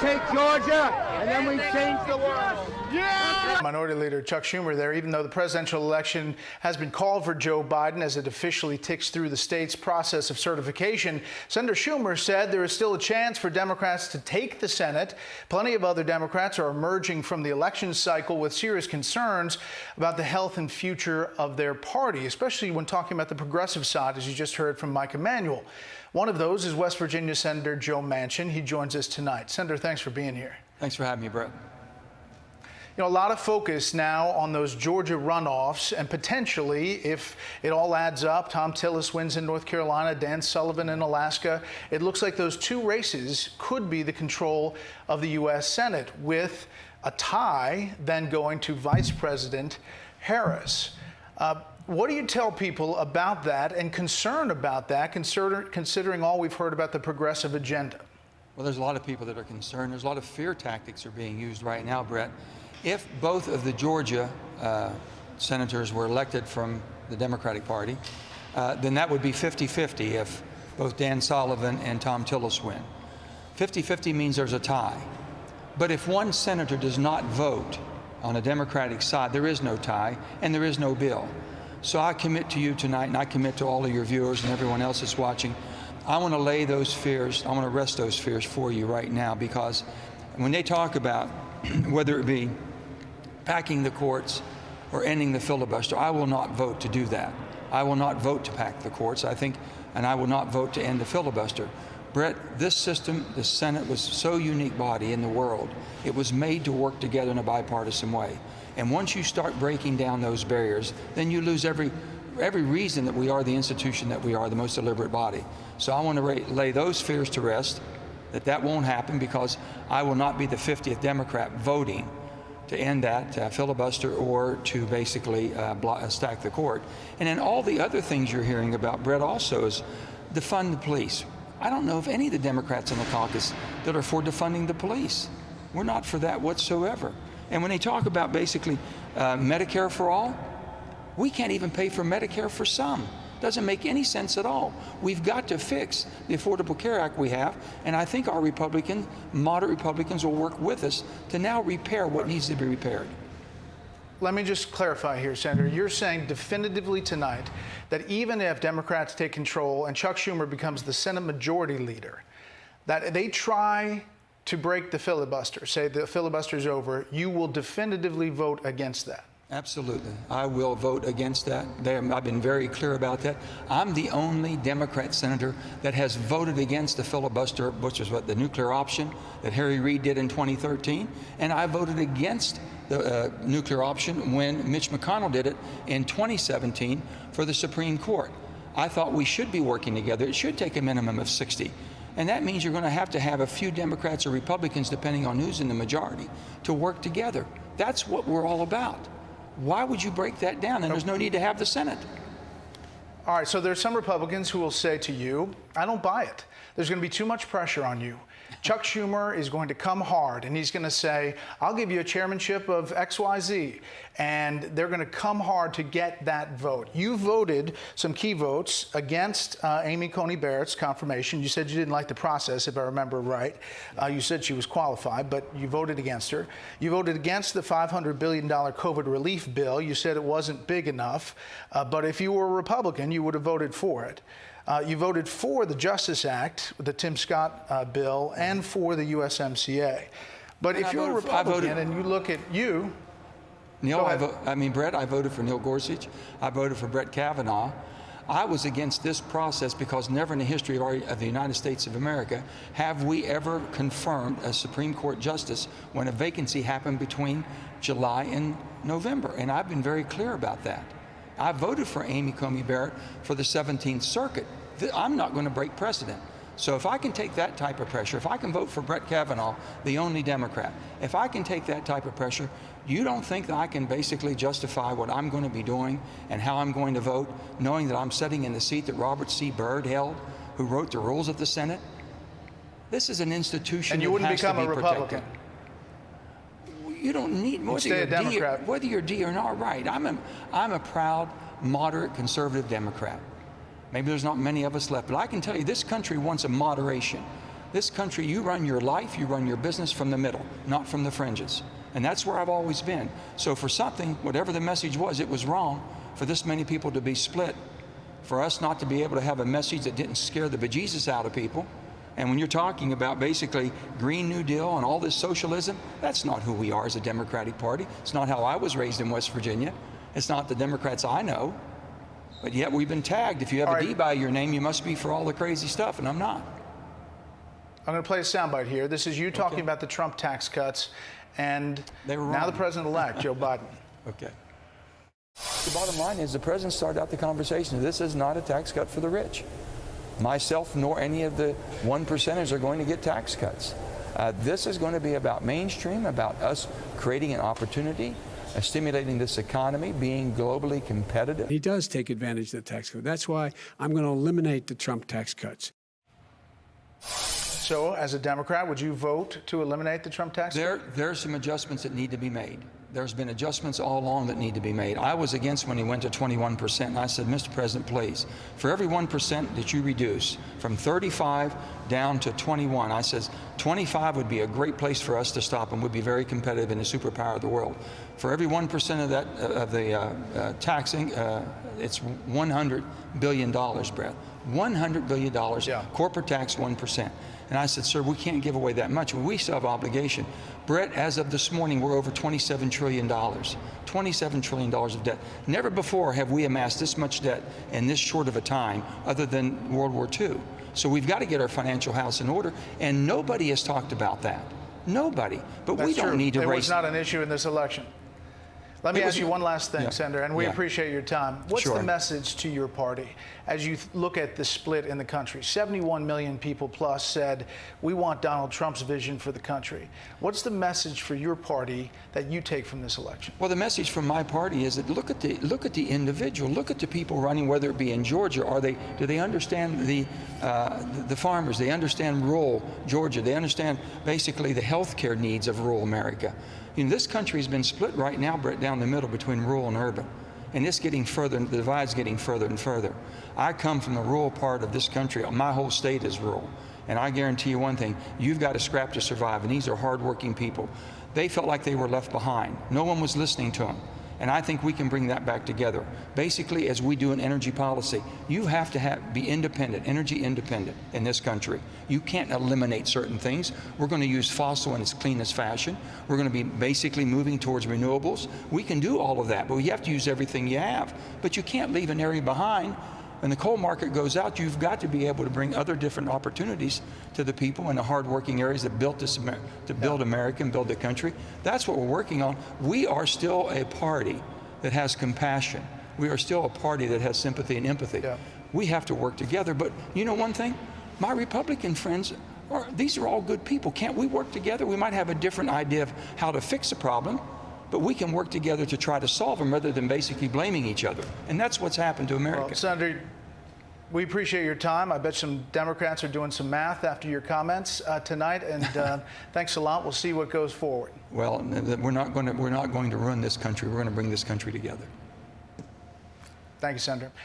take Georgia, and then we change the world. Yeah! Minority Leader Chuck Schumer there, even though the presidential election has been called for Joe Biden as it officially ticks through the state's process of certification, Senator Schumer said there is still a chance for Democrats to take the Senate. Plenty of other Democrats are emerging from the election cycle with serious concerns about the health and future of their party, especially when talking about the progressive side, as you just heard from Mike Emanuel. One of those is West Virginia Senator Joe Manchin. He joins us tonight. Senator, thanks for being here. Thanks for having me, Brett. You know, a lot of focus now on those Georgia runoffs, and potentially, if it all adds up, Tom Tillis wins in North Carolina, Dan Sullivan in Alaska, it looks like those two races could be the control of the U.S. Senate, with a tie then going to Vice President Harris. What do you tell people about that and concern about that, considering all we've heard about the progressive agenda? Well, there's a lot of people that are concerned. There's a lot of fear tactics are being used right now, Brett. If both of the Georgia senators were elected from the Democratic Party, then that would be 50-50 if both Dan Sullivan and Tom Tillis win. 50-50 means there's a tie. But if one senator does not vote on a Democratic side, there is no tie and there is no bill. So I commit to you tonight, and I commit to all of your viewers and everyone else that's watching, I want to lay those fears, I want to rest those fears for you right now, because when they talk about whether it be packing the courts or ending the filibuster, I will not vote to do that. I will not vote to pack the courts, I think, and I will not vote to end the filibuster. Brett, this system, the Senate, was so unique body in the world. It was made to work together in a bipartisan way. And once you start breaking down those barriers, then you lose every reason that we are the institution that we are, the most deliberate body. So I want to lay those fears to rest, that won't happen, because I will not be the 50th Democrat voting to end that filibuster or to basically stack the court. And then all the other things you're hearing about, Brett, also is defund the police. I don't know of any of the Democrats in the caucus that are for defunding the police. We're not for that whatsoever. And when they talk about basically Medicare for all, we can't even pay for Medicare for some. Doesn't make any sense at all. We've got to fix the Affordable Care Act we have, and I think our moderate Republicans will work with us to now repair what needs to be repaired. Let me just clarify here, Senator. You're saying definitively tonight that even if Democrats take control and Chuck Schumer becomes the Senate Majority Leader, that they try to break the filibuster, say the filibuster is over, you will definitively vote against that? Absolutely. I will vote against that. I've been very clear about that. I'm the only Democrat senator that has voted against the filibuster, which is what the nuclear option that Harry Reid did in 2013, and I voted against the nuclear option when Mitch McConnell did it in 2017 for the Supreme Court. I thought we should be working together. It should take a minimum of 60. And that means you're going to have a few Democrats or Republicans, depending on who's in the majority, to work together. That's what we're all about. Why would you break that down? And there's no need to have the Senate. All right, so there's some Republicans who will say to you, I don't buy it. There's going to be too much pressure on you. Chuck Schumer is going to come hard, and he's going to say, I'll give you a chairmanship of XYZ, and they're going to come hard to get that vote. You voted some key votes against Amy Coney Barrett's confirmation. You said you didn't like the process, if I remember right. You said she was qualified, but you voted against her. You voted against the $500 billion COVID relief bill. You said it wasn't big enough, but if you were a Republican, you would have voted for it. You voted for the Justice Act, the Tim Scott bill, and for the USMCA. But if you're a Republican and you look at you... Neil, Brett, I voted for Neil Gorsuch. I voted for Brett Kavanaugh. I was against this process because never in the history of the United States of America have we ever confirmed a Supreme Court justice when a vacancy happened between July and November. And I've been very clear about that. I voted for Amy Coney Barrett for the 17th Circuit. I'm not going to break precedent. So if I can take that type of pressure, if I can vote for Brett Kavanaugh, the only Democrat, if I can take that type of pressure, you don't think that I can basically justify what I'm going to be doing and how I'm going to vote, knowing that I'm sitting in the seat that Robert C. Byrd held, who wrote the rules of the Senate? This is an institution and you wouldn't become a Republican. You don't need, whether you're D or not, right. I'm a proud, moderate, conservative Democrat. Maybe there's not many of us left, but I can tell you this country wants a moderation. This country, you run your life, you run your business from the middle, not from the fringes. And that's where I've always been. So for something, whatever the message was, it was wrong for this many people to be split, for us not to be able to have a message that didn't scare the bejesus out of people. And when you're talking about basically Green New Deal and all this socialism, that's not who we are as a Democratic Party. It's not how I was raised in West Virginia. It's not the Democrats I know. But yet we've been tagged. If you have a D by your name, you must be for all the crazy stuff, and I'm not. I'm going to play a soundbite here. This is you talking about the Trump tax cuts, and now the president-elect, Joe Biden. Okay. The bottom line is the president started out the conversation. This is not a tax cut for the rich. Myself nor any of the 1%ers are going to get tax cuts. This is going to be about mainstream, about us creating an opportunity, stimulating this economy, being globally competitive. He does take advantage of the tax code. That's why I'm going to eliminate the Trump tax cuts. So, as a Democrat, would you vote to eliminate the Trump tax cut? There are some adjustments that need to be made. There's been adjustments all along that need to be made. I was against when he went to 21%, and I said, Mr. President, please, for every 1% that you reduce from 35 down to 21, I says 25 would be a great place for us to stop, and would be very competitive in the superpower of the world. For every 1% of that of the taxing, it's $100 billion, Brett. $100 billion. Yeah. Corporate tax 1%. And I said, sir, we can't give away that much. We still have obligation. Brett, as of this morning, we're over $27 trillion. $27 trillion of debt. Never before have we amassed this much debt in this short of a time, other than World War II. So we've got to get our financial house in order, and nobody has talked about that. Nobody. But That's we don't true. need to race. It was race. not an issue in this election. Let me ask you one last thing, Yeah. Senator, and we Yeah. appreciate your time. What's Sure. the message to your party as you look at the split in the country? 71 million people plus said, we want Donald Trump's vision for the country. What's the message for your party that you take from this election? Well, the message from my party is that look at the individual, look at the people running, whether it be in Georgia, do they understand the farmers? They understand rural Georgia. They understand basically the health care needs of rural America. You know, this country has been split right now, Brett, down the middle between rural and urban. And it's getting further, the divide's getting further and further. I come from the rural part of this country. My whole state is rural. And I guarantee you one thing, you've got to scrap to survive. And these are hardworking people. They felt like they were left behind. No one was listening to them. And I think we can bring that back together. Basically, as we do in energy policy, you have to be independent, energy independent in this country. You can't eliminate certain things. We're going to use fossil in its cleanest fashion. We're going to be basically moving towards renewables. We can do all of that, but you have to use everything you have. But you can't leave an area behind. When the coal market goes out, you've got to be able to bring other different opportunities to the people in the hardworking areas that built this, to build America and build the country. That's what we're working on. We are still a party that has compassion. We are still a party that has sympathy and empathy. Yeah. We have to work together. But you know one thing? My Republican friends, these are all good people. Can't we work together? We might have a different idea of how to fix a problem, but we can work together to try to solve them rather than basically blaming each other. And that's what's happened to America. Well, Senator, we appreciate your time. I bet some Democrats are doing some math after your comments tonight, and thanks a lot. We'll see what goes forward. Well, we're not going to ruin this country. We're going to bring this country together. Thank you, Senator.